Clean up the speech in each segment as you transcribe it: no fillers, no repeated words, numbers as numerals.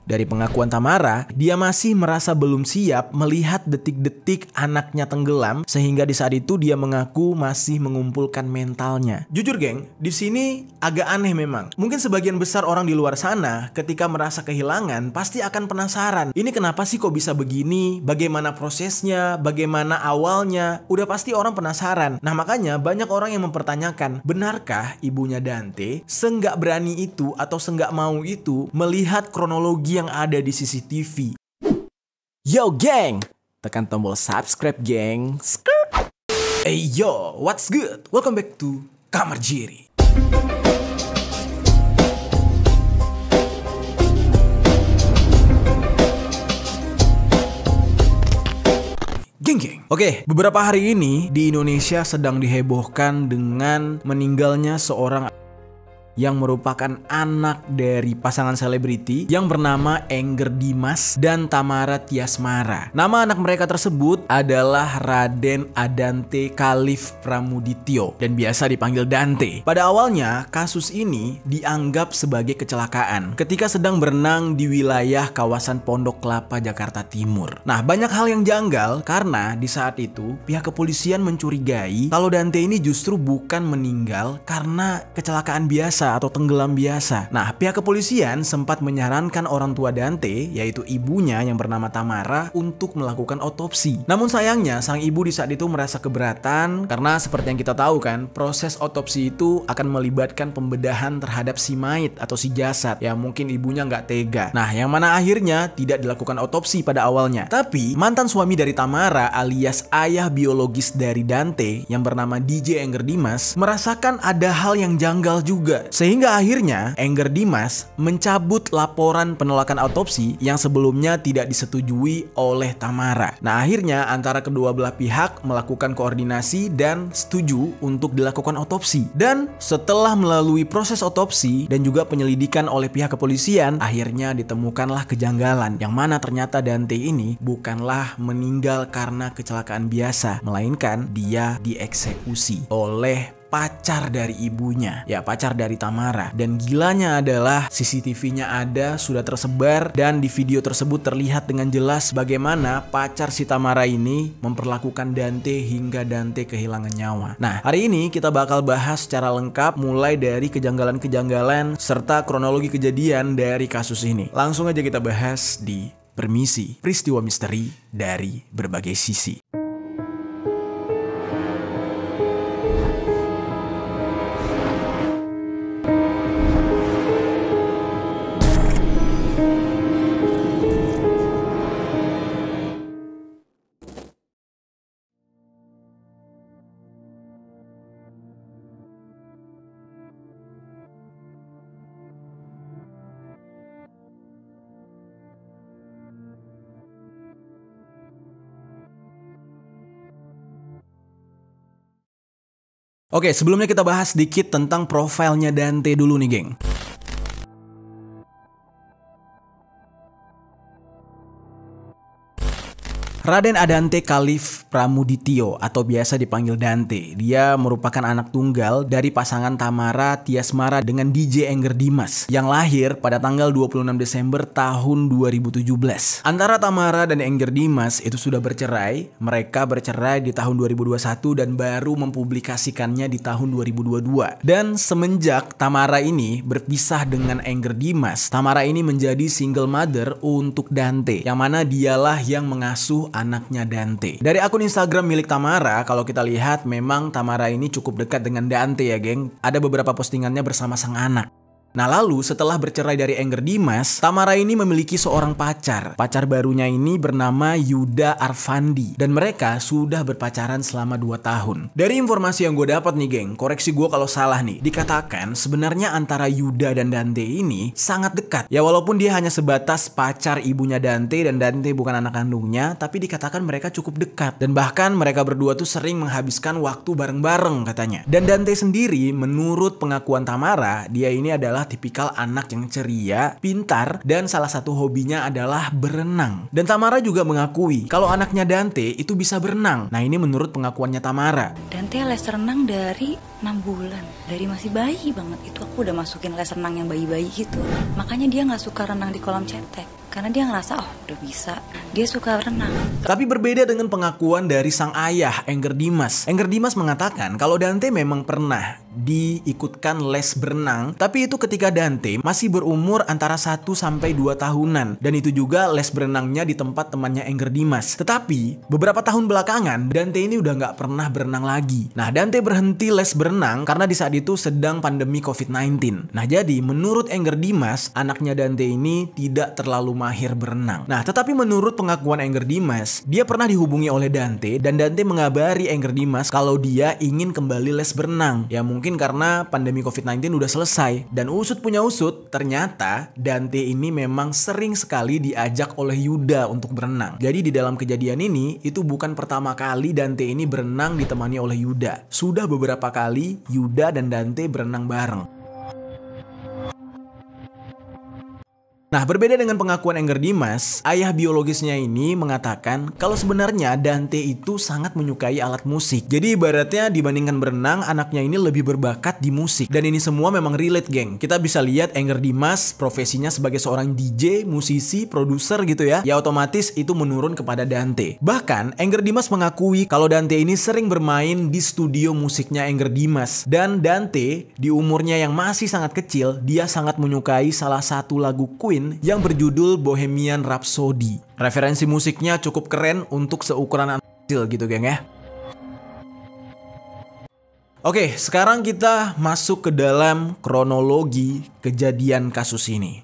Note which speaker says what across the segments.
Speaker 1: Dari pengakuan Tamara, dia masih merasa belum siap melihat detik-detik anaknya tenggelam sehingga di saat itu dia mengaku masih mengumpulkan mentalnya. Jujur geng, di sini agak aneh memang. Mungkin sebagian besar orang di luar sana ketika merasa kehilangan pasti akan penasaran. Ini kenapa sih kok bisa begini? Bagaimana prosesnya? Bagaimana awalnya? Udah pasti orang penasaran. Nah makanya banyak orang yang mempertanyakan, benarkah ibunya Dante seenggak berani itu atau seenggak mau itu melihat kronologi yang ada di CCTV. Yo geng, tekan tombol subscribe geng. Hey yo, what's good? Welcome back to Kamar Jiri. Geng. Oke, beberapa hari ini di Indonesia sedang dihebohkan dengan meninggalnya seorang yang merupakan anak dari pasangan selebriti yang bernama Engger Dimas dan Tamara Tiasmara. Nama anak mereka tersebut adalah Raden Adante Khalif Pramudityo dan biasa dipanggil Dante. Pada awalnya, kasus ini dianggap sebagai kecelakaan ketika sedang berenang di wilayah kawasan Pondok Kelapa, Jakarta Timur. Nah, banyak hal yang janggal karena di saat itu pihak kepolisian mencurigai kalau Dante ini justru bukan meninggal karena kecelakaan biasa atau tenggelam biasa. Nah, pihak kepolisian sempat menyarankan orang tua Dante, yaitu ibunya yang bernama Tamara, untuk melakukan otopsi. Namun sayangnya, sang ibu di saat itu merasa keberatan karena seperti yang kita tahu kan, proses otopsi itu akan melibatkan pembedahan terhadap si mayit atau si jasad. Ya mungkin ibunya nggak tega. Nah, yang mana akhirnya tidak dilakukan otopsi pada awalnya. Tapi mantan suami dari Tamara alias ayah biologis dari Dante yang bernama DJ Engger Dimas merasakan ada hal yang janggal juga. Sehingga akhirnya Engger Dimas mencabut laporan penolakan otopsi yang sebelumnya tidak disetujui oleh Tamara. Nah akhirnya antara kedua belah pihak melakukan koordinasi dan setuju untuk dilakukan otopsi. Dan setelah melalui proses otopsi dan juga penyelidikan oleh pihak kepolisian, akhirnya ditemukanlah kejanggalan yang mana ternyata Dante ini bukanlah meninggal karena kecelakaan biasa, melainkan dia dieksekusi oleh pacar dari ibunya, ya pacar dari Tamara. Dan gilanya adalah CCTV-nya ada, sudah tersebar, dan di video tersebut terlihat dengan jelas bagaimana pacar si Tamara ini memperlakukan Dante hingga Dante kehilangan nyawa. Nah, hari ini kita bakal bahas secara lengkap mulai dari kejanggalan-kejanggalan serta kronologi kejadian dari kasus ini. Langsung aja kita bahas di Permisi, peristiwa misteri dari berbagai sisi. Oke, sebelumnya kita bahas sedikit tentang profilnya Dante dulu nih, geng. Raden Adante Khalif Pramudityo atau biasa dipanggil Dante. Dia merupakan anak tunggal dari pasangan Tamara Tiasmara dengan DJ Engger Dimas yang lahir pada tanggal 26 Desember tahun 2017. Antara Tamara dan Engger Dimas itu sudah bercerai. Mereka bercerai di tahun 2021 dan baru mempublikasikannya di tahun 2022. Dan semenjak Tamara ini berpisah dengan Engger Dimas, Tamara ini menjadi single mother untuk Dante, yang mana dialah yang mengasuh anaknya Dante. Dari akun Instagram milik Tamara, kalau kita lihat memang Tamara ini cukup dekat dengan Dante ya geng. Ada beberapa postingannya bersama sang anak. Nah lalu setelah bercerai dari Engger Dimas, Tamara ini memiliki seorang pacar. Pacar barunya ini bernama Yuda Arfandi. Dan mereka sudah berpacaran selama 2 tahun. Dari informasi yang gue dapat nih geng, koreksi gue kalau salah nih, dikatakan sebenarnya antara Yuda dan Dante ini sangat dekat. Ya walaupun dia hanya sebatas pacar ibunya Dante dan Dante bukan anak kandungnya, tapi dikatakan mereka cukup dekat. Dan bahkan mereka berdua tuh sering menghabiskan waktu bareng-bareng katanya. Dan Dante sendiri menurut pengakuan Tamara, dia ini adalah tipikal anak yang ceria, pintar, dan salah satu hobinya adalah berenang. Dan Tamara juga mengakui kalau anaknya Dante itu bisa berenang. Nah ini menurut pengakuannya Tamara.
Speaker 2: Dante les renang dari 6 bulan, dari masih bayi banget itu aku udah masukin les renang yang bayi-bayi gitu. Makanya dia nggak suka renang di kolam cetek, karena dia ngerasa oh udah bisa, dia suka renang.
Speaker 1: Tapi berbeda dengan pengakuan dari sang ayah, Engger Dimas. Engger Dimas mengatakan kalau Dante memang pernah diikutkan les berenang, tapi itu ketika Dante masih berumur antara 1 sampai 2 tahunan. Dan itu juga les berenangnya di tempat temannya Engger Dimas. Tetapi beberapa tahun belakangan Dante ini udah nggak pernah berenang lagi. Nah, Dante berhenti les berenang karena di saat itu sedang pandemi COVID-19. Nah, jadi menurut Engger Dimas, anaknya Dante ini tidak terlalu mahir berenang. Nah, tetapi menurut pengakuan Engger Dimas, dia pernah dihubungi oleh Dante dan Dante mengabari Engger Dimas kalau dia ingin kembali les berenang. Ya mungkin karena pandemi COVID-19 udah selesai. Dan usut punya usut, ternyata Dante ini memang sering sekali diajak oleh Yuda untuk berenang. Jadi di dalam kejadian ini, itu bukan pertama kali Dante ini berenang ditemani oleh Yuda. Sudah beberapa kali Yuda dan Dante berenang bareng. Nah, berbeda dengan pengakuan Engger Dimas, ayah biologisnya ini mengatakan kalau sebenarnya Dante itu sangat menyukai alat musik. Jadi ibaratnya dibandingkan berenang, anaknya ini lebih berbakat di musik. Dan ini semua memang relate, geng. Kita bisa lihat Engger Dimas profesinya sebagai seorang DJ, musisi, produser gitu ya. Ya otomatis itu menurun kepada Dante. Bahkan Engger Dimas mengakui kalau Dante ini sering bermain di studio musiknya Engger Dimas. Dan Dante di umurnya yang masih sangat kecil, dia sangat menyukai salah satu lagu Queen yang berjudul Bohemian Rhapsody. Referensi musiknya cukup keren untuk seukuran anak kecil gitu, geng ya. Oke, sekarang kita masuk ke dalam kronologi kejadian kasus ini.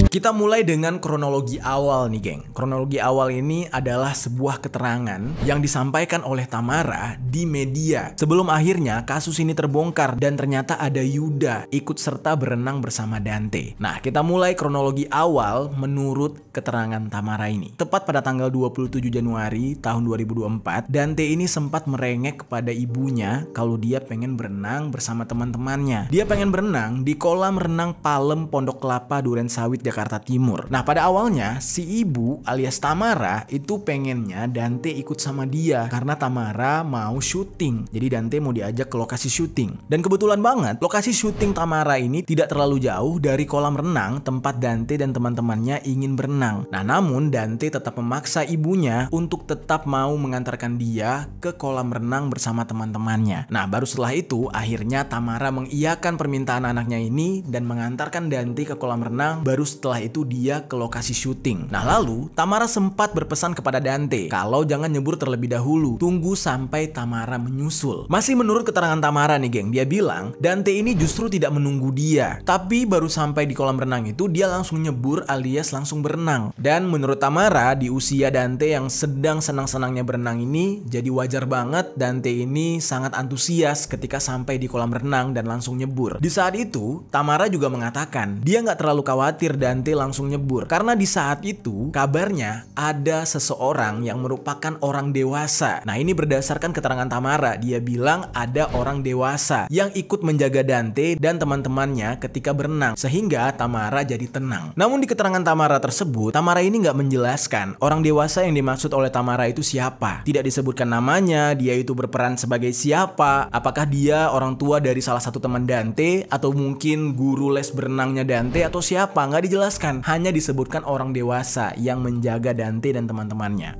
Speaker 1: Kita mulai dengan kronologi awal nih, geng. Kronologi awal ini adalah sebuah keterangan yang disampaikan oleh Tamara di media sebelum akhirnya kasus ini terbongkar dan ternyata ada Yuda ikut serta berenang bersama Dante. Nah, kita mulai kronologi awal menurut keterangan Tamara ini. Tepat pada tanggal 27 Januari tahun 2024, Dante ini sempat merengek kepada ibunya kalau dia pengen berenang bersama teman-temannya. Dia pengen berenang di kolam renang Palem Pondok Kelapa Durensawit, Jakarta Timur. Nah, pada awalnya si ibu alias Tamara itu pengennya Dante ikut sama dia karena Tamara mau syuting. Jadi Dante mau diajak ke lokasi syuting. Dan kebetulan banget lokasi syuting Tamara ini tidak terlalu jauh dari kolam renang tempat Dante dan teman-temannya ingin berenang. Nah, namun Dante tetap memaksa ibunya untuk tetap mau mengantarkan dia ke kolam renang bersama teman-temannya. Nah, baru setelah itu akhirnya Tamara mengiyakan permintaan anaknya ini dan mengantarkan Dante ke kolam renang. Baru setelah itu dia ke lokasi syuting. Nah, lalu Tamara sempat berpesan kepada Dante kalau jangan nyebur terlebih dahulu, tunggu sampai Tamara menyusul. Masih menurut keterangan Tamara nih, geng, dia bilang Dante ini justru tidak menunggu dia, tapi baru sampai di kolam renang itu dia langsung nyebur alias langsung berenang. Dan menurut Tamara, di usia Dante yang sedang senang-senangnya berenang ini, jadi wajar banget Dante ini sangat antusias ketika sampai di kolam renang dan langsung nyebur. Di saat itu Tamara juga mengatakan dia nggak terlalu khawatir Dante langsung nyebur karena di saat itu kabarnya ada seseorang yang merupakan orang dewasa. Nah, ini berdasarkan keterangan Tamara, dia bilang ada orang dewasa yang ikut menjaga Dante dan teman-temannya ketika berenang sehingga Tamara jadi tenang. Namun di keterangan Tamara tersebut, Tamara ini nggak menjelaskan orang dewasa yang dimaksud oleh Tamara itu siapa. Tidak disebutkan namanya, dia itu berperan sebagai siapa, apakah dia orang tua dari salah satu teman Dante atau mungkin guru les berenangnya Dante atau siapa, nggak dijelaskan. Hanya disebutkan orang dewasa yang menjaga Dante dan teman-temannya.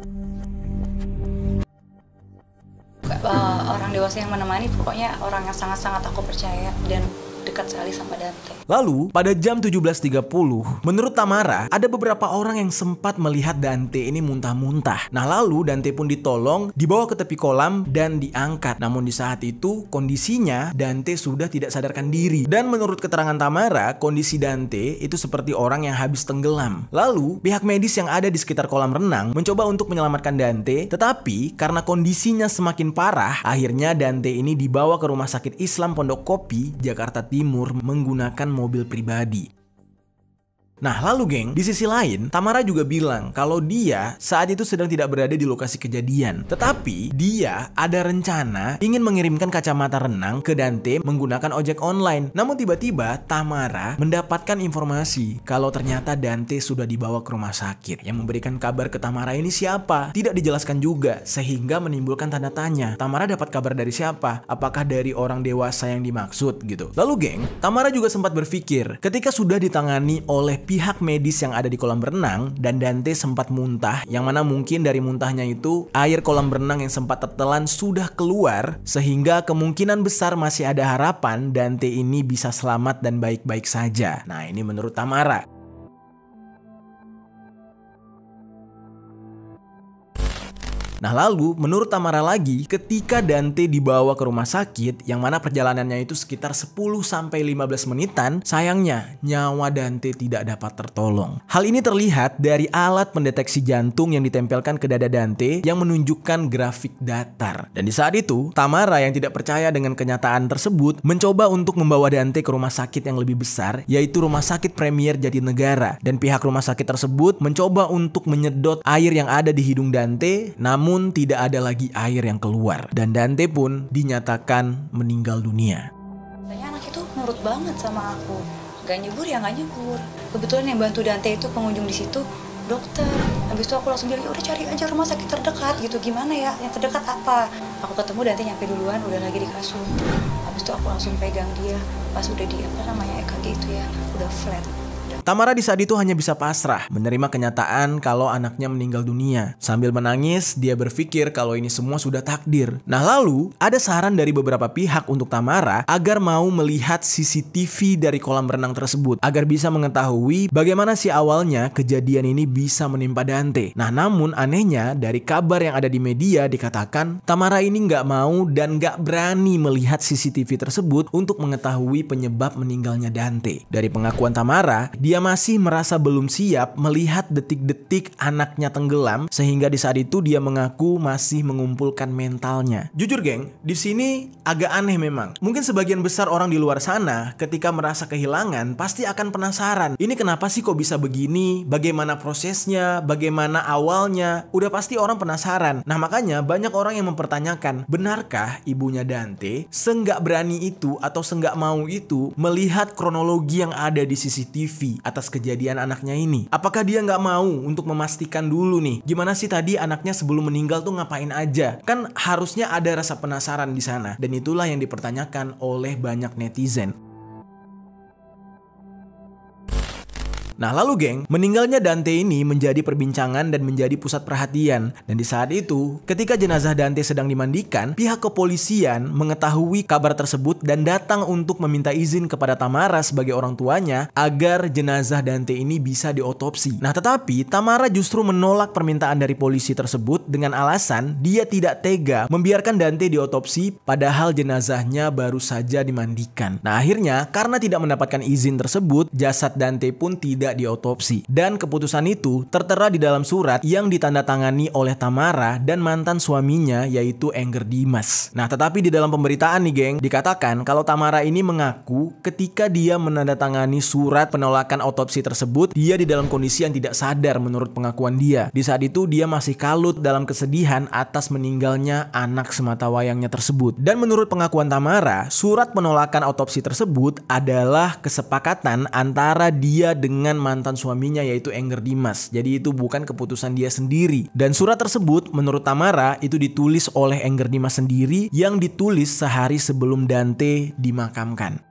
Speaker 2: Orang dewasa yang menemani, pokoknya orang yang sangat-sangat aku percaya dan dekat sekali sama Dante.
Speaker 1: Lalu, pada jam 17.30, menurut Tamara, ada beberapa orang yang sempat melihat Dante ini muntah-muntah. Nah, lalu Dante pun ditolong, dibawa ke tepi kolam, dan diangkat. Namun di saat itu, kondisinya Dante sudah tidak sadarkan diri. Dan menurut keterangan Tamara, kondisi Dante itu seperti orang yang habis tenggelam. Lalu, pihak medis yang ada di sekitar kolam renang mencoba untuk menyelamatkan Dante, tetapi karena kondisinya semakin parah, akhirnya Dante ini dibawa ke Rumah Sakit Islam Pondok Kopi, Jakarta Timur menggunakan mobil pribadi. Nah lalu geng, di sisi lain Tamara juga bilang kalau dia saat itu sedang tidak berada di lokasi kejadian. Tetapi dia ada rencana ingin mengirimkan kacamata renang ke Dante menggunakan ojek online. Namun tiba-tiba Tamara mendapatkan informasi kalau ternyata Dante sudah dibawa ke rumah sakit. Yang memberikan kabar ke Tamara ini siapa? Tidak dijelaskan juga, sehingga menimbulkan tanda tanya. Tamara dapat kabar dari siapa? Apakah dari orang dewasa yang dimaksud gitu? Lalu geng, Tamara juga sempat berpikir ketika sudah ditangani oleh pihak medis yang ada di kolam renang dan Dante sempat muntah, yang mana mungkin dari muntahnya itu air kolam renang yang sempat tertelan sudah keluar, sehingga kemungkinan besar masih ada harapan Dante ini bisa selamat dan baik-baik saja. Nah ini menurut Tamara. Nah lalu menurut Tamara lagi, ketika Dante dibawa ke rumah sakit yang mana perjalanannya itu sekitar 10-15 menitan, sayangnya nyawa Dante tidak dapat tertolong. Hal ini terlihat dari alat pendeteksi jantung yang ditempelkan ke dada Dante yang menunjukkan grafik datar. Dan di saat itu, Tamara yang tidak percaya dengan kenyataan tersebut mencoba untuk membawa Dante ke rumah sakit yang lebih besar, yaitu Rumah Sakit Premier Jatinegara. Dan pihak rumah sakit tersebut mencoba untuk menyedot air yang ada di hidung Dante, namun tidak ada lagi air yang keluar. Dan Dante pun dinyatakan meninggal dunia.
Speaker 2: Saya anak itu nurut banget sama aku. Gak nyebur ya gak nyebur. Kebetulan yang bantu Dante itu pengunjung di situ dokter. Habis itu aku langsung bilang, ya udah cari aja rumah sakit terdekat gitu. Gimana ya? Yang terdekat apa? Aku ketemu Dante nyampe duluan, udah lagi di kasur. Habis itu aku langsung pegang dia. Pas udah di EKG itu ya, udah flat.
Speaker 1: Tamara di saat itu hanya bisa pasrah, menerima kenyataan kalau anaknya meninggal dunia. Sambil menangis, dia berpikir kalau ini semua sudah takdir. Nah lalu, ada saran dari beberapa pihak untuk Tamara agar mau melihat CCTV dari kolam renang tersebut, agar bisa mengetahui bagaimana sih awalnya kejadian ini bisa menimpa Dante. Nah namun anehnya, dari kabar yang ada di media dikatakan Tamara ini nggak mau dan nggak berani melihat CCTV tersebut untuk mengetahui penyebab meninggalnya Dante. Dari pengakuan Tamara, dia masih merasa belum siap melihat detik-detik anaknya tenggelam, sehingga di saat itu dia mengaku masih mengumpulkan mentalnya. Jujur geng, di sini agak aneh memang. Mungkin sebagian besar orang di luar sana ketika merasa kehilangan pasti akan penasaran. Ini kenapa sih kok bisa begini? Bagaimana prosesnya? Bagaimana awalnya? Udah pasti orang penasaran. Nah makanya banyak orang yang mempertanyakan, benarkah ibunya Dante seenggak berani itu atau seenggak mau itu melihat kronologi yang ada di CCTV atas kejadian anaknya ini? Apakah dia nggak mau untuk memastikan dulu nih, gimana sih tadi anaknya sebelum meninggal tuh ngapain aja? Kan harusnya ada rasa penasaran di sana, dan itulah yang dipertanyakan oleh banyak netizen. Nah lalu geng, meninggalnya Dante ini menjadi perbincangan dan menjadi pusat perhatian. Dan di saat itu, ketika jenazah Dante sedang dimandikan, pihak kepolisian mengetahui kabar tersebut dan datang untuk meminta izin kepada Tamara sebagai orang tuanya agar jenazah Dante ini bisa diotopsi. Nah tetapi Tamara justru menolak permintaan dari polisi tersebut dengan alasan dia tidak tega membiarkan Dante diotopsi padahal jenazahnya baru saja dimandikan. Nah akhirnya karena tidak mendapatkan izin tersebut, jasad Dante pun tidak diotopsi. Dan keputusan itu tertera di dalam surat yang ditandatangani oleh Tamara dan mantan suaminya yaitu Engger Dimas. Nah tetapi di dalam pemberitaan nih geng, dikatakan kalau Tamara ini mengaku ketika dia menandatangani surat penolakan otopsi tersebut, dia di dalam kondisi yang tidak sadar menurut pengakuan dia. Di saat itu dia masih kalut dalam kesedihan atas meninggalnya anak sematawayangnya tersebut. Dan menurut pengakuan Tamara, surat penolakan otopsi tersebut adalah kesepakatan antara dia dengan mantan suaminya yaitu Engger Dimas. Jadi itu bukan keputusan dia sendiri. Dan surat tersebut menurut Tamara itu ditulis oleh Engger Dimas sendiri yang ditulis sehari sebelum Dante dimakamkan.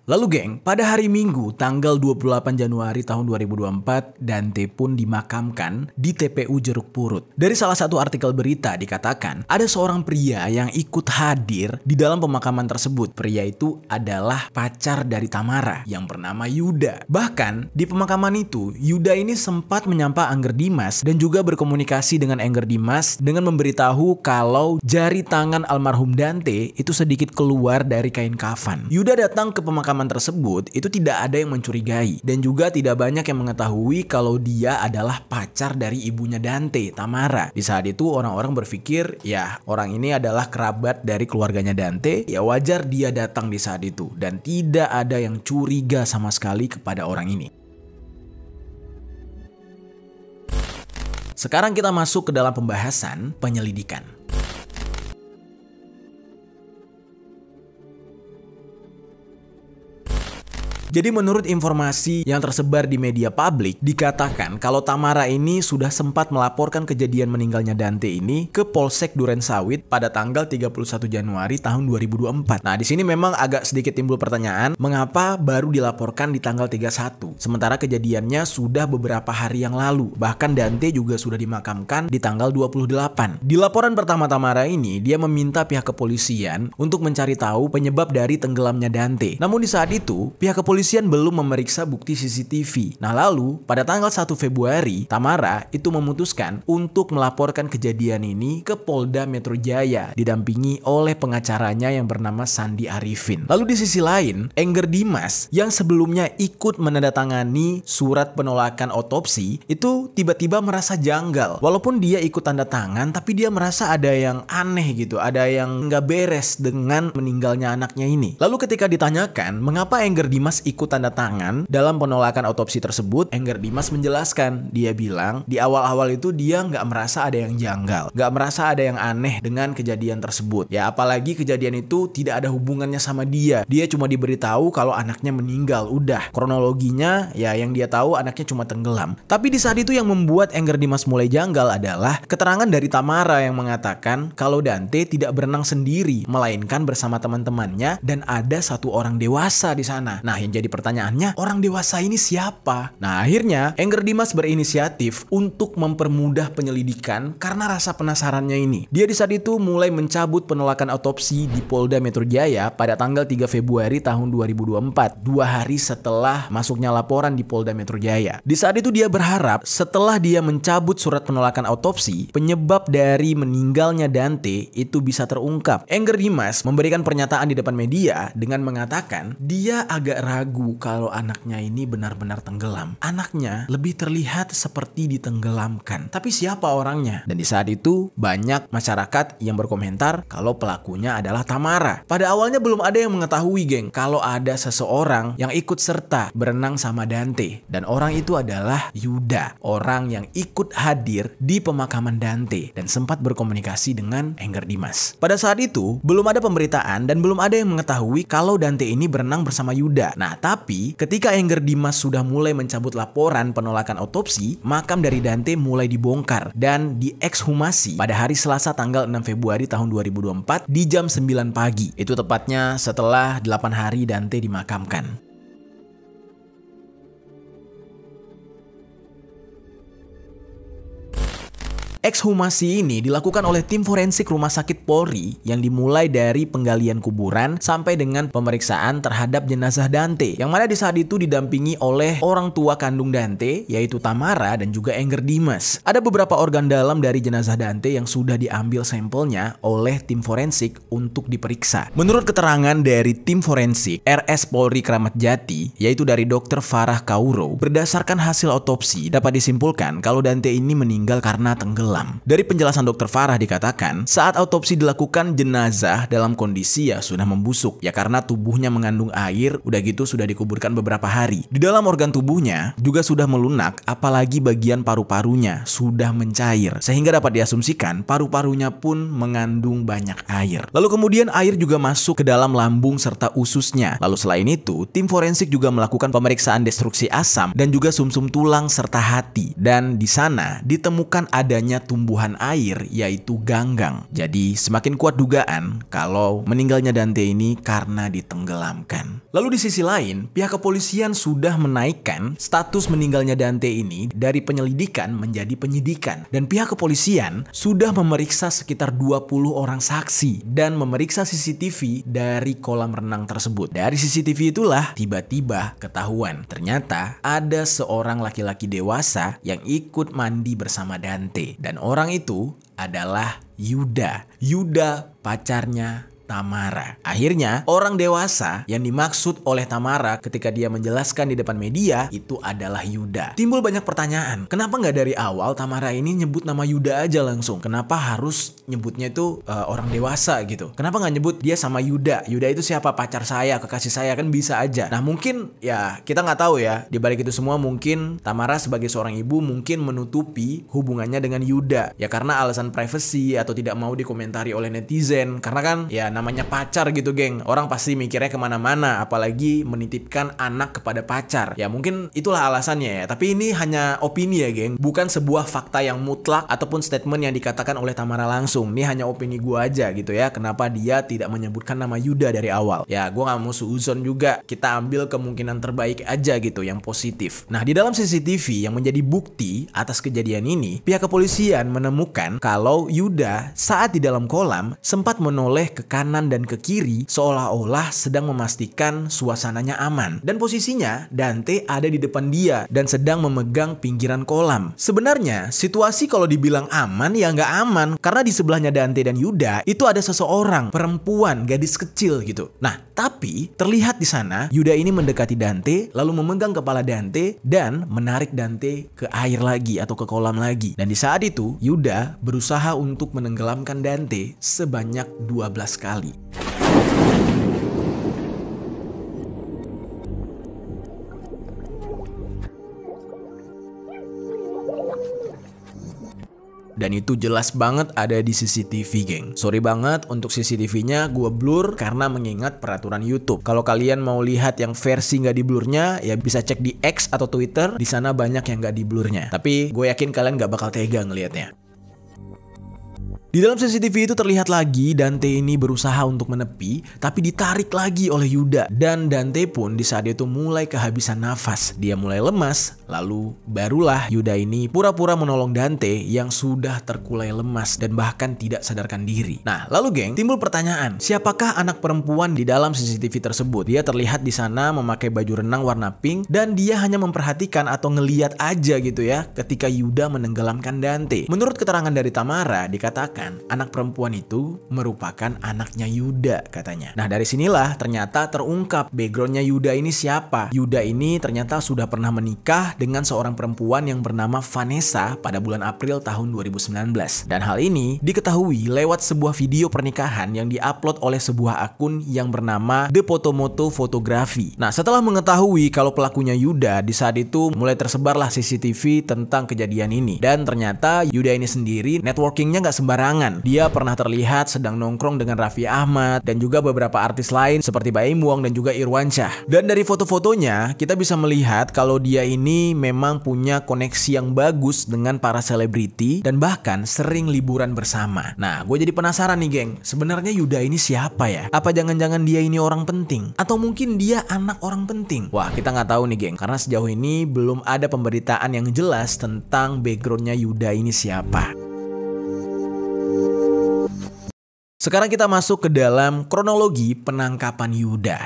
Speaker 1: Lalu geng, pada hari Minggu tanggal 28 Januari tahun 2024, Dante pun dimakamkan di TPU Jeruk Purut. Dari salah satu artikel berita dikatakan, ada seorang pria yang ikut hadir di dalam pemakaman tersebut. Pria itu adalah pacar dari Tamara yang bernama Yuda. Bahkan di pemakaman itu, Yuda ini sempat menyapa Engger Dimas dan juga berkomunikasi dengan Engger Dimas dengan memberitahu kalau jari tangan almarhum Dante itu sedikit keluar dari kain kafan. Yuda datang ke pemakaman tersebut itu tidak ada yang mencurigai dan juga tidak banyak yang mengetahui kalau dia adalah pacar dari ibunya Dante, Tamara. Di saat itu orang-orang berpikir ya orang ini adalah kerabat dari keluarganya Dante, ya wajar dia datang di saat itu dan tidak ada yang curiga sama sekali kepada orang ini. Sekarang kita masuk ke dalam pembahasan penyelidikan. Jadi menurut informasi yang tersebar di media publik, dikatakan kalau Tamara ini sudah sempat melaporkan kejadian meninggalnya Dante ini ke Polsek Durensawit pada tanggal 31 Januari tahun 2024. Nah, di sini memang agak sedikit timbul pertanyaan, mengapa baru dilaporkan di tanggal 31? Sementara kejadiannya sudah beberapa hari yang lalu. Bahkan Dante juga sudah dimakamkan di tanggal 28. Di laporan pertama Tamara ini, dia meminta pihak kepolisian untuk mencari tahu penyebab dari tenggelamnya Dante. Namun di saat itu, pihak kepolisian belum memeriksa bukti CCTV. Nah lalu, pada tanggal 1 Februari, Tamara itu memutuskan untuk melaporkan kejadian ini ke Polda Metro Jaya, didampingi oleh pengacaranya yang bernama Sandi Arifin. Lalu di sisi lain, Engger Dimas yang sebelumnya ikut menandatangani surat penolakan otopsi, itu tiba-tiba merasa janggal. Walaupun dia ikut tanda tangan, tapi dia merasa ada yang aneh gitu, ada yang nggak beres dengan meninggalnya anaknya ini. Lalu ketika ditanyakan, mengapa Engger Dimas ikut tanda tangan dalam penolakan otopsi tersebut, Engger Dimas menjelaskan, dia bilang di awal-awal itu dia nggak merasa ada yang janggal, nggak merasa ada yang aneh dengan kejadian tersebut. Ya apalagi kejadian itu tidak ada hubungannya sama dia. Dia cuma diberitahu kalau anaknya meninggal, udah. Kronologinya ya yang dia tahu anaknya cuma tenggelam. Tapi di saat itu yang membuat Engger Dimas mulai janggal adalah keterangan dari Tamara yang mengatakan kalau Dante tidak berenang sendiri, melainkan bersama teman-temannya dan ada satu orang dewasa di sana. Nah yang jadi pertanyaannya, orang dewasa ini siapa? Nah akhirnya Engger Dimas berinisiatif untuk mempermudah penyelidikan karena rasa penasarannya ini. Dia di saat itu mulai mencabut penolakan otopsi di Polda Metro Jaya pada tanggal 3 Februari tahun 2024, 2 hari setelah masuknya laporan di Polda Metro Jaya. Di saat itu dia berharap setelah dia mencabut surat penolakan otopsi, penyebab dari meninggalnya Dante itu bisa terungkap. Engger Dimas memberikan pernyataan di depan media dengan mengatakan dia agak ragu kalau anaknya ini benar-benar tenggelam. Anaknya lebih terlihat seperti ditenggelamkan. Tapi siapa orangnya? Dan di saat itu banyak masyarakat yang berkomentar kalau pelakunya adalah Tamara. Pada awalnya belum ada yang mengetahui, geng, kalau ada seseorang yang ikut serta berenang sama Dante. Dan orang itu adalah Yuda, orang yang ikut hadir di pemakaman Dante dan sempat berkomunikasi dengan Engger Dimas. Pada saat itu belum ada pemberitaan dan belum ada yang mengetahui kalau Dante ini berenang bersama Yuda. Nah, tapi ketika Engger Dimas sudah mulai mencabut laporan penolakan otopsi, makam dari Dante mulai dibongkar dan diekshumasi pada hari Selasa tanggal 6 Februari tahun 2024 di jam 9 pagi. Itu tepatnya setelah 8 hari Dante dimakamkan. Ekshumasi ini dilakukan oleh tim forensik Rumah Sakit Polri yang dimulai dari penggalian kuburan sampai dengan pemeriksaan terhadap jenazah Dante, yang mana di saat itu didampingi oleh orang tua kandung Dante yaitu Tamara dan juga Engger Dimas. Ada beberapa organ dalam dari jenazah Dante yang sudah diambil sampelnya oleh tim forensik untuk diperiksa. Menurut keterangan dari tim forensik RS Polri Kramat Jati yaitu dari Dr. Farah Kauro, berdasarkan hasil otopsi dapat disimpulkan kalau Dante ini meninggal karena tenggelam. Dari penjelasan Dr. Farah dikatakan, saat autopsi dilakukan jenazah dalam kondisi ya sudah membusuk. Ya karena tubuhnya mengandung air, udah gitu sudah dikuburkan beberapa hari. Di dalam organ tubuhnya juga sudah melunak, apalagi bagian paru-parunya sudah mencair. Sehingga dapat diasumsikan paru-parunya pun mengandung banyak air. Lalu kemudian air juga masuk ke dalam lambung serta ususnya. Lalu selain itu, tim forensik juga melakukan pemeriksaan destruksi asam dan juga sumsum tulang serta hati. Dan di sana ditemukan adanya tumbuhan air yaitu ganggang. Jadi semakin kuat dugaan kalau meninggalnya Dante ini karena ditenggelamkan. Lalu di sisi lain, pihak kepolisian sudah menaikkan status meninggalnya Dante ini dari penyelidikan menjadi penyidikan. Dan pihak kepolisian sudah memeriksa sekitar 20 orang saksi dan memeriksa CCTV dari kolam renang tersebut. Dari CCTV itulah tiba-tiba ketahuan ternyata ada seorang laki-laki dewasa yang ikut mandi bersama Dante. Dan orang itu adalah Yuda. Yuda pacarnya Tamara. Akhirnya, orang dewasa yang dimaksud oleh Tamara ketika dia menjelaskan di depan media itu adalah Yuda. Timbul banyak pertanyaan, kenapa nggak dari awal Tamara ini nyebut nama Yuda aja langsung? Kenapa harus nyebutnya itu orang dewasa gitu? Kenapa nggak nyebut dia sama Yuda? Yuda itu siapa? Pacar saya, kekasih saya, kan bisa aja. Nah mungkin ya kita nggak tahu ya. Di balik itu semua mungkin Tamara sebagai seorang ibu mungkin menutupi hubungannya dengan Yuda. Ya karena alasan privacy atau tidak mau dikomentari oleh netizen. Karena kan ya namanya pacar gitu geng, orang pasti mikirnya kemana-mana, apalagi menitipkan anak kepada pacar. Ya mungkin itulah alasannya ya, tapi ini hanya opini ya geng, bukan sebuah fakta yang mutlak ataupun statement yang dikatakan oleh Tamara langsung. Ini hanya opini gue aja gitu ya, kenapa dia tidak menyebutkan nama Yuda dari awal. Ya gue gak mau suuzon juga, kita ambil kemungkinan terbaik aja gitu, yang positif. Nah di dalam CCTV yang menjadi bukti atas kejadian ini, pihak kepolisian menemukan kalau Yuda saat di dalam kolam sempat menoleh ke kanan dan ke kiri seolah-olah sedang memastikan suasananya aman. Dan posisinya Dante ada di depan dia dan sedang memegang pinggiran kolam. Sebenarnya situasi kalau dibilang aman ya nggak aman, karena di sebelahnya Dante dan Yuda itu ada seseorang, perempuan, gadis kecil gitu. Nah tapi terlihat di sana Yuda ini mendekati Dante lalu memegang kepala Dante dan menarik Dante ke air lagi atau ke kolam lagi. Dan di saat itu Yuda berusaha untuk menenggelamkan Dante sebanyak 12 kali. Dan itu jelas banget ada di CCTV geng. Sorry banget untuk CCTV-nya gue blur karena mengingat peraturan YouTube. Kalau kalian mau lihat yang versi nggak di blurnya ya bisa cek di X atau Twitter. Di sana banyak yang nggak di blurnya. Tapi gue yakin kalian nggak bakal tega ngelihatnya. Di dalam CCTV itu terlihat lagi Dante ini berusaha untuk menepi, tapi ditarik lagi oleh Yuda. Dan Dante pun di saat itu mulai kehabisan nafas. Dia mulai lemas, lalu barulah Yuda ini pura-pura menolong Dante yang sudah terkulai lemas dan bahkan tidak sadarkan diri. Nah, lalu geng, timbul pertanyaan, siapakah anak perempuan di dalam CCTV tersebut? Dia terlihat di sana memakai baju renang warna pink dan dia hanya memperhatikan atau ngeliat aja gitu ya ketika Yuda menenggelamkan Dante. Menurut keterangan dari Tamara dikatakan anak perempuan itu merupakan anaknya Yuda katanya. Nah dari sinilah ternyata terungkap backgroundnya Yuda ini siapa. Yuda ini ternyata sudah pernah menikah dengan seorang perempuan yang bernama Vanessa pada bulan April tahun 2019. Dan hal ini diketahui lewat sebuah video pernikahan yang diupload oleh sebuah akun yang bernama The Potomoto Photography. Nah setelah mengetahui kalau pelakunya Yuda, di saat itu mulai tersebarlah CCTV tentang kejadian ini. Dan ternyata Yuda ini sendiri networkingnya gak sembarangan. Dia pernah terlihat sedang nongkrong dengan Raffi Ahmad dan juga beberapa artis lain seperti Baim Wong dan juga Irwansyah. Dan dari foto-fotonya kita bisa melihat kalau dia ini memang punya koneksi yang bagus dengan para selebriti dan bahkan sering liburan bersama. Nah gue jadi penasaran nih geng, sebenarnya Yuda ini siapa ya? Apa jangan-jangan dia ini orang penting? Atau mungkin dia anak orang penting? Wah kita nggak tahu nih geng, karena sejauh ini belum ada pemberitaan yang jelas tentang backgroundnya Yuda ini siapa. Sekarang kita masuk ke dalam kronologi penangkapan Yuda.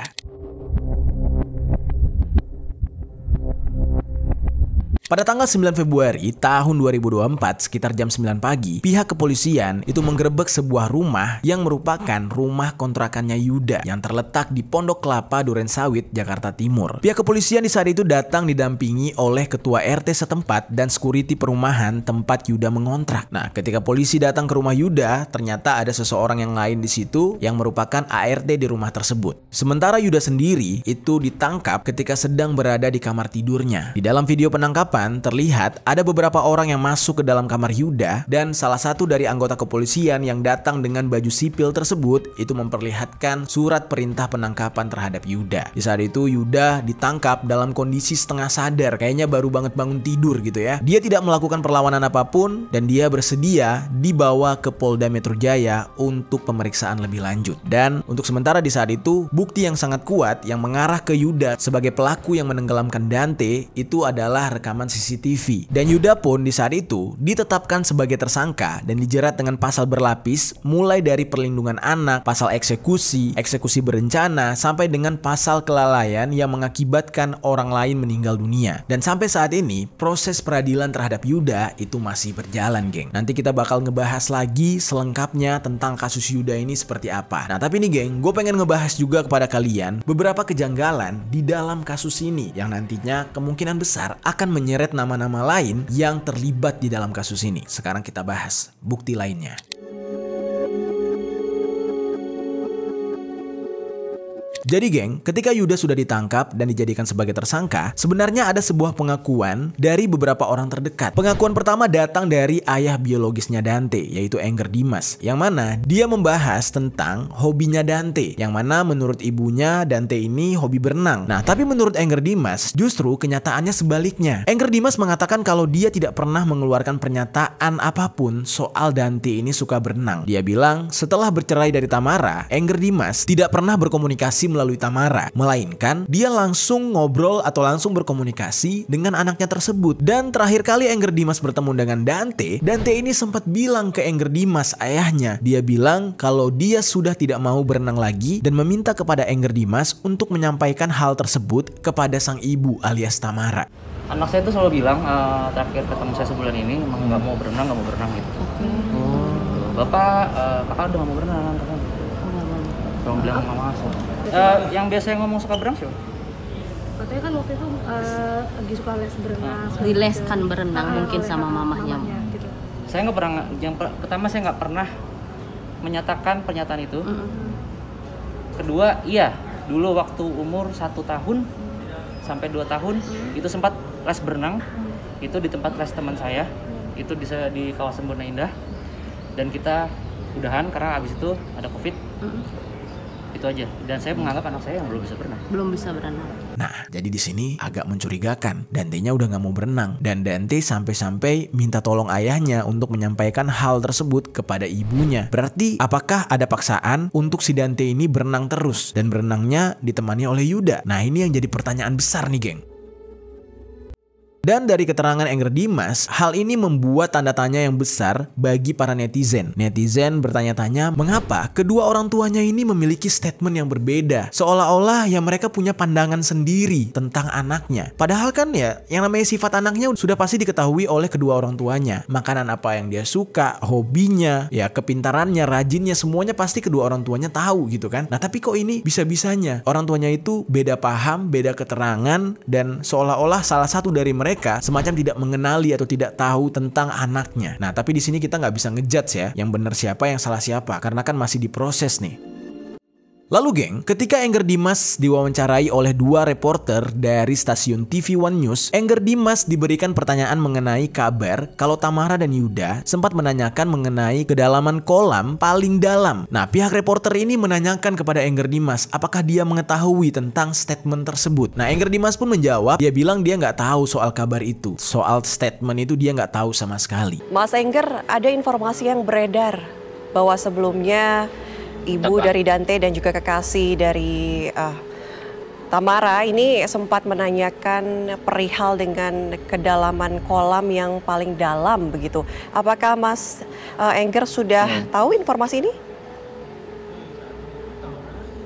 Speaker 1: Pada tanggal 9 Februari tahun 2024 sekitar jam 9 pagi, pihak kepolisian itu menggerebek sebuah rumah yang merupakan rumah kontrakannya Yuda yang terletak di Pondok Kelapa, Durensawit, Jakarta Timur. Pihak kepolisian di saat itu datang didampingi oleh ketua RT setempat dan security perumahan tempat Yuda mengontrak. Nah, ketika polisi datang ke rumah Yuda, ternyata ada seseorang yang lain di situ yang merupakan ART di rumah tersebut. Sementara Yuda sendiri itu ditangkap ketika sedang berada di kamar tidurnya. Di dalam video penangkapan terlihat ada beberapa orang yang masuk ke dalam kamar Yuda dan salah satu dari anggota kepolisian yang datang dengan baju sipil tersebut itu memperlihatkan surat perintah penangkapan terhadap Yuda. Di saat itu Yuda ditangkap dalam kondisi setengah sadar, kayaknya baru banget bangun tidur gitu ya. Dia tidak melakukan perlawanan apapun dan dia bersedia dibawa ke Polda Metro Jaya untuk pemeriksaan lebih lanjut. Dan untuk sementara di saat itu bukti yang sangat kuat yang mengarah ke Yuda sebagai pelaku yang menenggelamkan Dante itu adalah rekaman CCTV. Dan Yuda pun di saat itu ditetapkan sebagai tersangka dan dijerat dengan pasal berlapis, mulai dari perlindungan anak, pasal eksekusi, eksekusi berencana, sampai dengan pasal kelalaian yang mengakibatkan orang lain meninggal dunia. Dan sampai saat ini proses peradilan terhadap Yuda itu masih berjalan, geng. Nanti kita bakal ngebahas lagi selengkapnya tentang kasus Yuda ini seperti apa. Nah tapi nih geng, gue pengen ngebahas juga kepada kalian beberapa kejanggalan di dalam kasus ini yang nantinya kemungkinan besar akan menyeret nama-nama lain yang terlibat di dalam kasus ini. Sekarang kita bahas bukti lainnya. Jadi geng, ketika Yuda sudah ditangkap dan dijadikan sebagai tersangka, sebenarnya ada sebuah pengakuan dari beberapa orang terdekat. Pengakuan pertama datang dari ayah biologisnya Dante, yaitu Engger Dimas, yang mana dia membahas tentang hobinya Dante, yang mana menurut ibunya Dante ini hobi berenang. Nah, tapi menurut Engger Dimas, justru kenyataannya sebaliknya. Engger Dimas mengatakan kalau dia tidak pernah mengeluarkan pernyataan apapun soal Dante ini suka berenang. Dia bilang setelah bercerai dari Tamara, Engger Dimas tidak pernah berkomunikasi melalui Tamara, melainkan dia langsung ngobrol atau langsung berkomunikasi dengan anaknya tersebut. Dan terakhir kali Engger Dimas bertemu dengan Dante ini sempat bilang ke Engger Dimas, ayahnya, dia bilang kalau dia sudah tidak mau berenang lagi dan meminta kepada Engger Dimas untuk menyampaikan hal tersebut kepada sang ibu alias Tamara.
Speaker 3: Anak saya tuh selalu bilang, terakhir ketemu saya sebulan ini emang nggak mau berenang gitu. Bapak, kakak udah nggak mau berenang, kakak. Tolong bilang sama mama. Yang biasanya ngomong suka berenang siapa?
Speaker 4: Katanya kan waktu itu lagi suka les berenang.
Speaker 5: Dileskan berenang mungkin sama mamahnya.
Speaker 4: Gitu.
Speaker 3: Saya nggak pernah. Pertama saya nggak pernah menyatakan pernyataan itu. Kedua, iya, dulu waktu umur 1 tahun sampai 2 tahun itu sempat les berenang. Itu di tempat les teman saya. Itu di kawasan Bona Indah. Dan kita udahan karena abis itu ada COVID. Itu aja. Dan saya menganggap anak saya yang belum bisa berenang.
Speaker 1: Nah, jadi di sini agak mencurigakan. Dante-nya udah nggak mau berenang dan Dante sampai-sampai minta tolong ayahnya untuk menyampaikan hal tersebut kepada ibunya. Berarti apakah ada paksaan untuk si Dante ini berenang terus dan berenangnya ditemani oleh Yuda? Nah, ini yang jadi pertanyaan besar nih, geng. Dan dari keterangan Engger Dimas, hal ini membuat tanda tanya yang besar bagi para netizen. Netizen bertanya-tanya mengapa kedua orang tuanya ini memiliki statement yang berbeda. Seolah-olah ya mereka punya pandangan sendiri tentang anaknya. Padahal kan ya yang namanya sifat anaknya sudah pasti diketahui oleh kedua orang tuanya. Makanan apa yang dia suka, hobinya, ya kepintarannya, rajinnya, semuanya pasti kedua orang tuanya tahu gitu kan. Nah tapi kok ini bisa-bisanya orang tuanya itu beda paham, beda keterangan, dan seolah-olah salah satu dari mereka semacam tidak mengenali atau tidak tahu tentang anaknya. Nah, tapi di sini kita nggak bisa ngejudge ya, yang benar siapa, yang salah siapa, karena kan masih diproses nih. Lalu geng, ketika Engger Dimas diwawancarai oleh 2 reporter dari stasiun TV One News, Engger Dimas diberikan pertanyaan mengenai kabar kalau Tamara dan Yuda sempat menanyakan mengenai kedalaman kolam paling dalam. Nah, pihak reporter ini menanyakan kepada Engger Dimas apakah dia mengetahui tentang statement tersebut. Nah, Engger Dimas pun menjawab, dia bilang dia nggak tahu soal kabar itu. Soal statement itu dia nggak tahu sama sekali.
Speaker 6: Mas Engger, ada informasi yang beredar bahwa sebelumnya ibu dari Dante dan juga kekasih dari Tamara ini sempat menanyakan perihal dengan kedalaman kolam yang paling dalam begitu. Apakah Mas Engger sudah tahu informasi ini?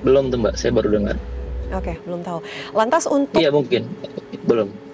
Speaker 7: Belum tuh Mbak, saya baru dengar.
Speaker 6: Oke, belum tahu. Lantas untuk...
Speaker 7: Iya mungkin, belum.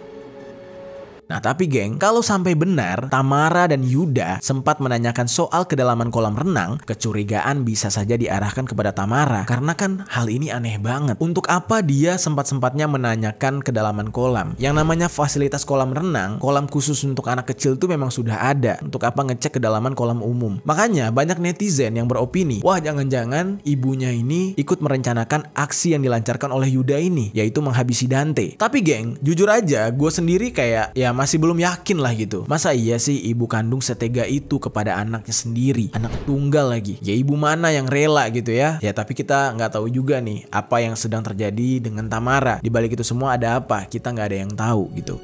Speaker 1: Nah tapi geng, kalau sampai benar Tamara dan Yuda sempat menanyakan soal kedalaman kolam renang, kecurigaan bisa saja diarahkan kepada Tamara. Karena kan hal ini aneh banget. Untuk apa dia sempat-sempatnya menanyakan kedalaman kolam? Yang namanya fasilitas kolam renang, kolam khusus untuk anak kecil tuh memang sudah ada. Untuk apa ngecek kedalaman kolam umum? Makanya banyak netizen yang beropini, wah jangan-jangan ibunya ini ikut merencanakan aksi yang dilancarkan oleh Yuda ini, yaitu menghabisi Dante. Tapi geng, jujur aja gue sendiri kayak ya masih belum yakin lah gitu. Masa iya sih ibu kandung setega itu kepada anaknya sendiri, anak tunggal lagi. Ya ibu mana yang rela gitu ya. Ya tapi kita nggak tahu juga nih apa yang sedang terjadi dengan Tamara. Di balik itu semua ada apa, kita nggak ada yang tahu gitu.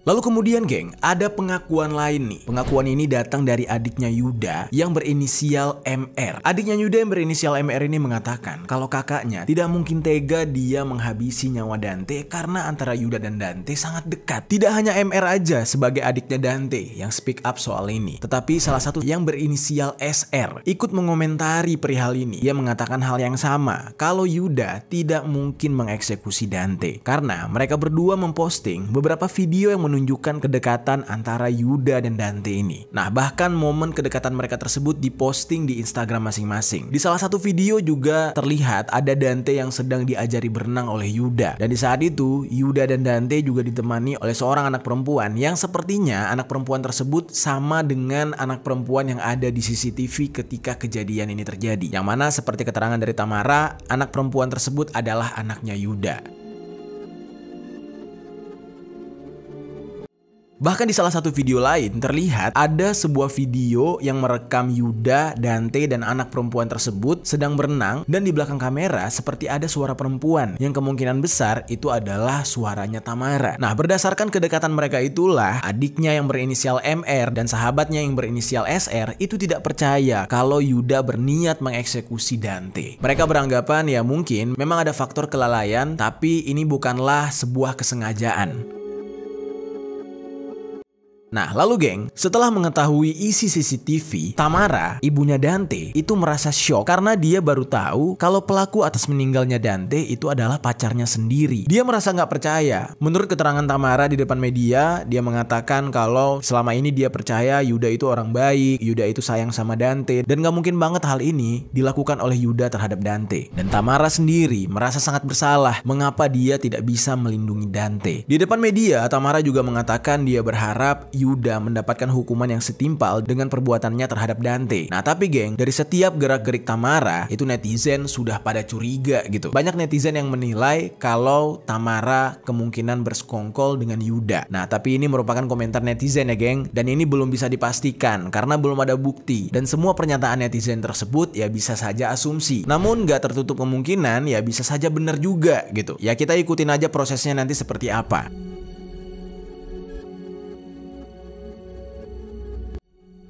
Speaker 1: Lalu kemudian geng, ada pengakuan lain nih. Pengakuan ini datang dari adiknya Yuda yang berinisial MR. Adiknya Yuda yang berinisial MR ini mengatakan kalau kakaknya tidak mungkin tega dia menghabisi nyawa Dante karena antara Yuda dan Dante sangat dekat. Tidak hanya MR aja sebagai adiknya Dante yang speak up soal ini, tetapi salah satu yang berinisial SR ikut mengomentari perihal ini. Ia mengatakan hal yang sama, kalau Yuda tidak mungkin mengeksekusi Dante karena mereka berdua memposting beberapa video yang menunjukkan kedekatan antara Yuda dan Dante ini. Nah, bahkan momen kedekatan mereka tersebut diposting di Instagram masing-masing. Di salah satu video juga terlihat ada Dante yang sedang diajari berenang oleh Yuda. Dan di saat itu, Yuda dan Dante juga ditemani oleh seorang anak perempuan yang sepertinya anak perempuan tersebut sama dengan anak perempuan yang ada di CCTV ketika kejadian ini terjadi. Yang mana seperti keterangan dari Tamara, anak perempuan tersebut adalah anaknya Yuda. Bahkan di salah satu video lain terlihat ada sebuah video yang merekam Yuda, Dante, dan anak perempuan tersebut sedang berenang dan di belakang kamera seperti ada suara perempuan yang kemungkinan besar itu adalah suaranya Tamara. Nah, berdasarkan kedekatan mereka itulah adiknya yang berinisial MR dan sahabatnya yang berinisial SR itu tidak percaya kalau Yuda berniat mengeksekusi Dante. Mereka beranggapan ya mungkin memang ada faktor kelalaian tapi ini bukanlah sebuah kesengajaan. Nah, lalu geng, setelah mengetahui isi CCTV, Tamara, ibunya Dante, itu merasa shock karena dia baru tahu kalau pelaku atas meninggalnya Dante itu adalah pacarnya sendiri. Dia merasa nggak percaya. Menurut keterangan Tamara di depan media, dia mengatakan kalau selama ini dia percaya Yuda itu orang baik, Yuda itu sayang sama Dante, dan nggak mungkin banget hal ini dilakukan oleh Yuda terhadap Dante. Dan Tamara sendiri merasa sangat bersalah mengapa dia tidak bisa melindungi Dante. Di depan media, Tamara juga mengatakan dia berharap Yuda mendapatkan hukuman yang setimpal dengan perbuatannya terhadap Dante. Nah, tapi geng, dari setiap gerak-gerik Tamara, itu netizen sudah pada curiga gitu. Banyak netizen yang menilai kalau Tamara kemungkinan bersekongkol dengan Yuda. Nah, tapi ini merupakan komentar netizen ya geng, dan ini belum bisa dipastikan karena belum ada bukti. Dan semua pernyataan netizen tersebut ya bisa saja asumsi. Namun nggak tertutup kemungkinan ya bisa saja benar juga gitu. Ya kita ikutin aja prosesnya nanti seperti apa.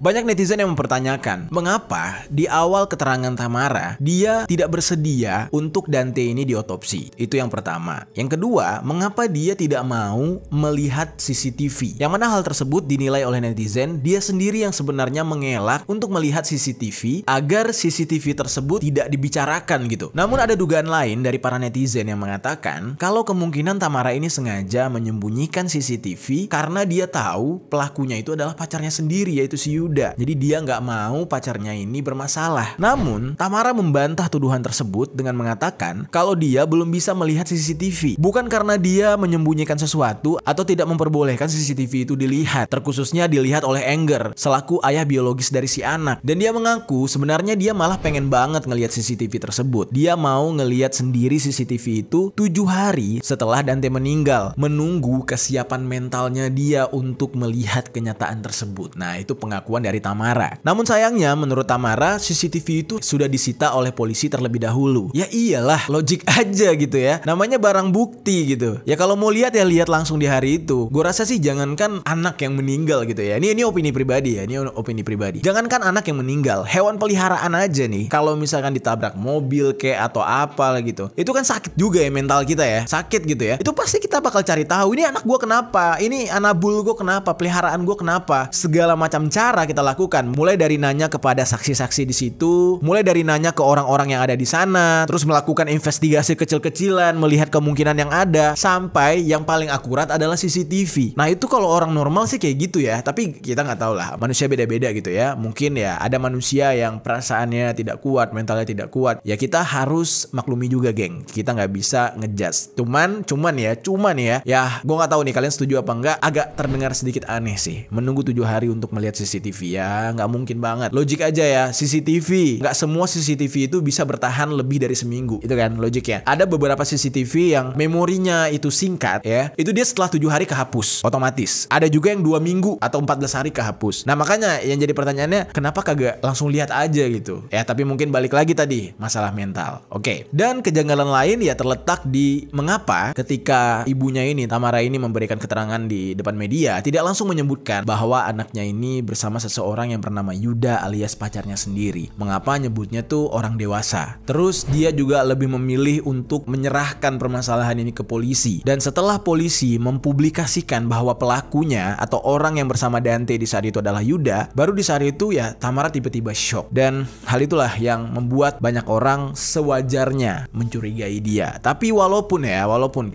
Speaker 1: Banyak netizen yang mempertanyakan, mengapa di awal keterangan Tamara, dia tidak bersedia untuk Dante ini diotopsi. Itu yang pertama. Yang kedua, mengapa dia tidak mau melihat CCTV. Yang mana hal tersebut dinilai oleh netizen, dia sendiri yang sebenarnya mengelak untuk melihat CCTV agar CCTV tersebut tidak dibicarakan gitu. Namun ada dugaan lain dari para netizen yang mengatakan, kalau kemungkinan Tamara ini sengaja menyembunyikan CCTV karena dia tahu pelakunya itu adalah pacarnya sendiri, yaitu si Yuda. Jadi dia nggak mau pacarnya ini bermasalah. Namun Tamara membantah tuduhan tersebut dengan mengatakan kalau dia belum bisa melihat CCTV. Bukan karena dia menyembunyikan sesuatu atau tidak memperbolehkan CCTV itu dilihat. Terkhususnya dilihat oleh Engger selaku ayah biologis dari si anak. Dan dia mengaku sebenarnya dia malah pengen banget ngelihat CCTV tersebut. Dia mau ngelihat sendiri CCTV itu 7 hari setelah Dante meninggal. Menunggu kesiapan mentalnya dia untuk melihat kenyataan tersebut. Nah, itu pengakuan dari Tamara. Namun sayangnya menurut Tamara CCTV itu sudah disita oleh polisi terlebih dahulu. Ya iyalah, logik aja gitu ya. Namanya barang bukti gitu. Ya kalau mau lihat ya lihat langsung di hari itu. Gue rasa sih jangankan anak yang meninggal gitu ya. Ini opini pribadi ya. Ini opini pribadi. Jangankan anak yang meninggal, hewan peliharaan aja nih. Kalau misalkan ditabrak mobil kayak atau apa lah gitu. Itu kan sakit juga ya mental kita ya. Sakit gitu ya. Itu pasti kita bakal cari tahu ini anak gue kenapa, ini anabul gue kenapa, peliharaan gue kenapa. Segala macam cara kita lakukan, mulai dari nanya kepada saksi-saksi di situ, mulai dari nanya ke orang-orang yang ada di sana, terus melakukan investigasi kecil-kecilan, melihat kemungkinan yang ada, sampai yang paling akurat adalah CCTV. Nah itu kalau orang normal sih kayak gitu ya, tapi kita nggak tahu lah, manusia beda-beda gitu ya. Mungkin ya ada manusia yang perasaannya tidak kuat, mentalnya tidak kuat. Ya kita harus maklumi juga geng, kita nggak bisa ngejudge. Cuman ya, gue nggak tahu nih kalian setuju apa enggak. Agak terdengar sedikit aneh sih, menunggu 7 hari untuk melihat CCTV CCTV ya, nggak mungkin banget. Logik aja ya, CCTV, nggak semua CCTV itu bisa bertahan lebih dari seminggu. Itu kan logiknya. Ada beberapa CCTV yang memorinya itu singkat ya, itu dia setelah 7 hari kehapus otomatis. Ada juga yang 2 minggu atau 14 hari kehapus. Nah makanya yang jadi pertanyaannya, kenapa kagak langsung lihat aja gitu ya? Tapi mungkin balik lagi tadi, masalah mental. Oke. Dan kejanggalan lain ya terletak di mengapa ketika ibunya ini, Tamara ini, memberikan keterangan di depan media, tidak langsung menyebutkan bahwa anaknya ini bersama seseorang yang bernama Yuda alias pacarnya sendiri. Mengapa nyebutnya tuh orang dewasa? Terus dia juga lebih memilih untuk menyerahkan permasalahan ini ke polisi. Dan setelah polisi mempublikasikan bahwa pelakunya atau orang yang bersama Dante di saat itu adalah Yuda, baru di saat itu ya Tamara tiba-tiba shock. Dan hal itulah yang membuat banyak orang sewajarnya mencurigai dia. Tapi walaupun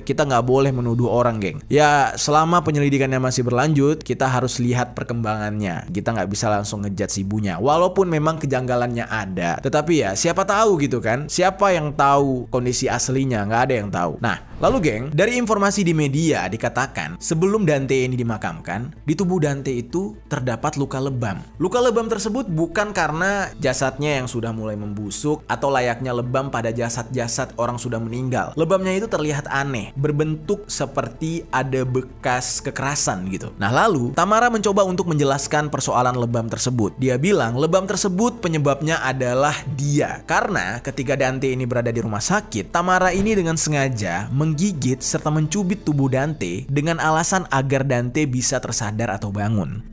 Speaker 1: kita nggak boleh menuduh orang, geng. Ya selama penyelidikannya masih berlanjut, kita harus lihat perkembangannya. Kita nggak bisa langsung ngejudge ibunya. Walaupun memang kejanggalannya ada, tetapi ya siapa tahu gitu kan? Siapa yang tahu kondisi aslinya? Nggak ada yang tahu. Nah, lalu geng, dari informasi di media dikatakan sebelum Dante ini dimakamkan, di tubuh Dante itu terdapat luka lebam. Luka lebam tersebut bukan karena jasadnya yang sudah mulai membusuk atau layaknya lebam pada jasad-jasad orang sudah meninggal. Lebamnya itu terlihat aneh, berbentuk seperti ada bekas kekerasan gitu. Nah lalu Tamara mencoba untuk menjelaskan persoalan lebam tersebut. Dia bilang lebam tersebut penyebabnya adalah dia. Karena ketika Dante ini berada di rumah sakit, Tamara ini dengan sengaja menggigit serta mencubit tubuh Dante dengan alasan agar Dante bisa tersadar atau bangun.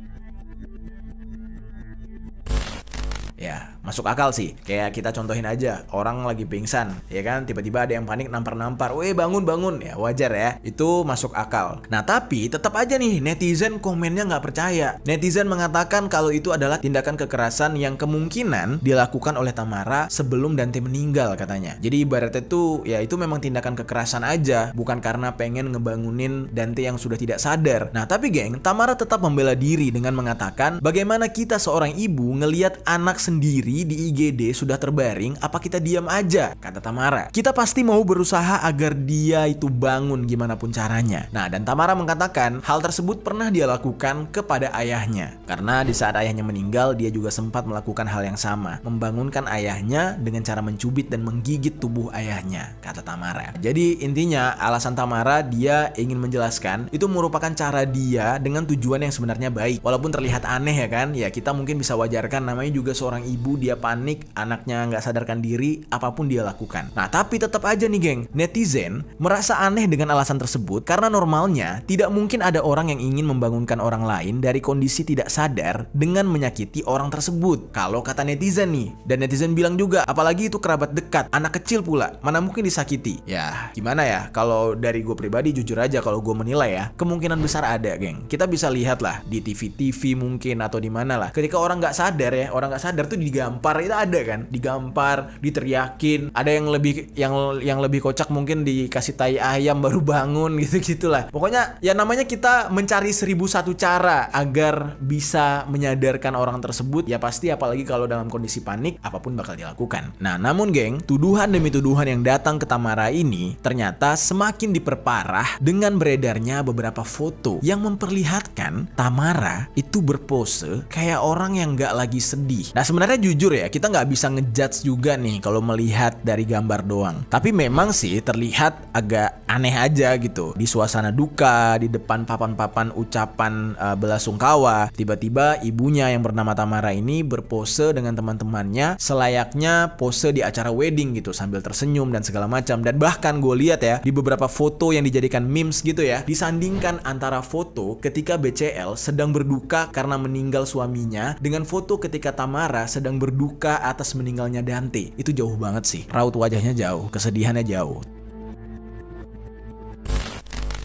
Speaker 1: Ya, masuk akal sih. Kayak kita contohin aja, orang lagi pingsan, ya kan? Tiba-tiba ada yang panik nampar-nampar, "Weh, bangun-bangun." Ya, wajar ya. Itu masuk akal. Nah, tapi tetap aja nih netizen komennya nggak percaya. Netizen mengatakan kalau itu adalah tindakan kekerasan yang kemungkinan dilakukan oleh Tamara sebelum Dante meninggal katanya. Jadi ibaratnya tuh ya itu memang tindakan kekerasan aja, bukan karena pengen ngebangunin Dante yang sudah tidak sadar. Nah, tapi geng, Tamara tetap membela diri dengan mengatakan, "Bagaimana kita seorang ibu ngelihat anak sendiri di IGD sudah terbaring, apa kita diam aja?" kata Tamara. "Kita pasti mau berusaha agar dia itu bangun gimana pun caranya." Nah, dan Tamara mengatakan hal tersebut pernah dia lakukan kepada ayahnya. Karena di saat ayahnya meninggal, dia juga sempat melakukan hal yang sama, membangunkan ayahnya dengan cara mencubit dan menggigit tubuh ayahnya, kata Tamara. Jadi intinya alasan Tamara, dia ingin menjelaskan itu merupakan cara dia dengan tujuan yang sebenarnya baik. Walaupun terlihat aneh ya kan, ya kita mungkin bisa wajarkan, namanya juga seorang ibu, dia panik, anaknya nggak sadarkan diri, apapun dia lakukan. Nah, tapi tetap aja nih geng, netizen merasa aneh dengan alasan tersebut karena normalnya tidak mungkin ada orang yang ingin membangunkan orang lain dari kondisi tidak sadar dengan menyakiti orang tersebut. Kalau kata netizen nih, dan netizen bilang juga, apalagi itu kerabat dekat, anak kecil pula, mana mungkin disakiti. Ya, gimana ya, kalau dari gue pribadi jujur aja kalau gue menilai ya, kemungkinan besar ada geng. Kita bisa lihat lah di TV-TV mungkin atau di mana lah. Ketika orang nggak sadar ya, orang nggak sadar tuh digampar, itu ada kan, digampar, diteriakin, ada yang lebih kocak mungkin dikasih tai ayam baru bangun gitu-gitulah. Pokoknya ya namanya kita mencari 1001 cara agar bisa menyadarkan orang tersebut, ya pasti apalagi kalau dalam kondisi panik, apapun bakal dilakukan. Nah, namun geng, tuduhan demi tuduhan yang datang ke Tamara ini ternyata semakin diperparah dengan beredarnya beberapa foto yang memperlihatkan Tamara itu berpose kayak orang yang nggak lagi sedih. Nah, sebenarnya jujur ya, kita nggak bisa ngejudge juga nih kalau melihat dari gambar doang. Tapi memang sih terlihat agak aneh aja gitu. Di suasana duka, di depan papan-papan ucapan belasungkawa, tiba-tiba ibunya yang bernama Tamara ini berpose dengan teman-temannya selayaknya pose di acara wedding gitu, sambil tersenyum dan segala macam. Dan bahkan gue lihat ya, di beberapa foto yang dijadikan memes gitu ya, disandingkan antara foto ketika BCL sedang berduka karena meninggal suaminya dengan foto ketika Tamara sedang berduka atas meninggalnya Dante. Itu jauh banget sih. Raut wajahnya jauh, kesedihannya jauh.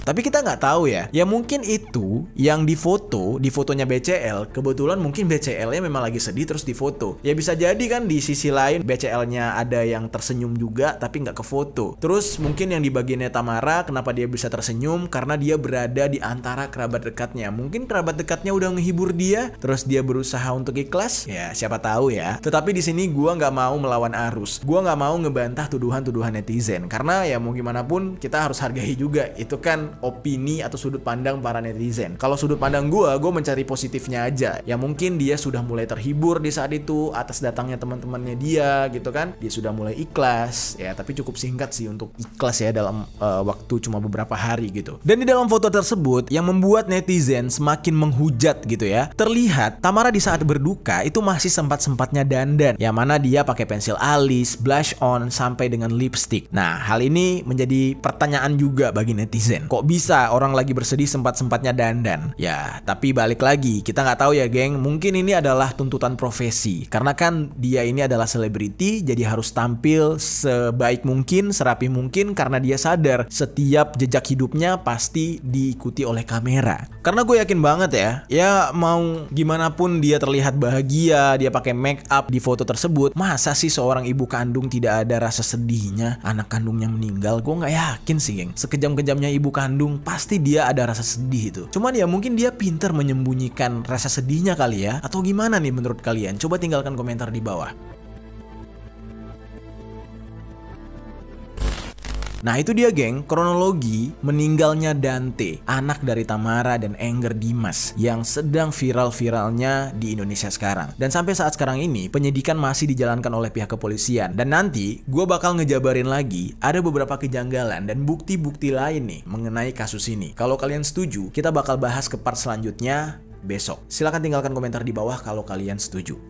Speaker 1: Tapi kita nggak tahu ya. Ya mungkin itu yang di fotonya BCL, kebetulan mungkin BCL-nya memang lagi sedih terus difoto. Ya bisa jadi kan di sisi lain BCL-nya ada yang tersenyum juga tapi nggak ke foto. Terus mungkin yang di bagiannya Tamara, kenapa dia bisa tersenyum? Karena dia berada di antara kerabat dekatnya. Mungkin kerabat dekatnya udah ngehibur dia, terus dia berusaha untuk ikhlas. Ya siapa tahu ya. Tetapi di sini gua nggak mau melawan arus. Gua nggak mau ngebantah tuduhan-tuduhan netizen. Karena ya mau gimana pun kita harus hargai juga. Itu kan opini atau sudut pandang para netizen. Kalau sudut pandang gue mencari positifnya aja. Ya mungkin dia sudah mulai terhibur di saat itu atas datangnya teman-temannya dia gitu kan. Dia sudah mulai ikhlas ya, tapi cukup singkat sih untuk ikhlas ya dalam waktu cuma beberapa hari gitu. Dan di dalam foto tersebut yang membuat netizen semakin menghujat gitu ya, terlihat Tamara di saat berduka itu masih sempat-sempatnya dandan, yang mana dia pakai pensil alis, blush on, sampai dengan lipstick. Nah, hal ini menjadi pertanyaan juga bagi netizen. Kok bisa orang lagi bersedih sempat-sempatnya dandan? Ya, tapi balik lagi, kita nggak tahu ya geng, mungkin ini adalah tuntutan profesi. Karena kan dia ini adalah selebriti, jadi harus tampil sebaik mungkin, serapi mungkin, karena dia sadar setiap jejak hidupnya pasti diikuti oleh kamera. Karena gue yakin banget ya mau gimana pun dia terlihat bahagia, dia pakai make up di foto tersebut, masa sih seorang ibu kandung tidak ada rasa sedihnya anak kandungnya meninggal? Gue nggak yakin sih geng. Sekejam-kejamnya ibu kandung pasti dia ada rasa sedih itu. Cuman ya mungkin dia pintar menyembunyikan rasa sedihnya kali ya. Atau gimana nih menurut kalian? Coba tinggalkan komentar di bawah. Nah itu dia geng, kronologi meninggalnya Dante, anak dari Tamara dan Engger Dimas yang sedang viral-viralnya di Indonesia sekarang. Dan sampai saat sekarang ini penyidikan masih dijalankan oleh pihak kepolisian. Dan nanti gue bakal ngejabarin lagi ada beberapa kejanggalan dan bukti-bukti lain nih mengenai kasus ini. Kalau kalian setuju, kita bakal bahas ke part selanjutnya besok. Silahkan tinggalkan komentar di bawah kalau kalian setuju.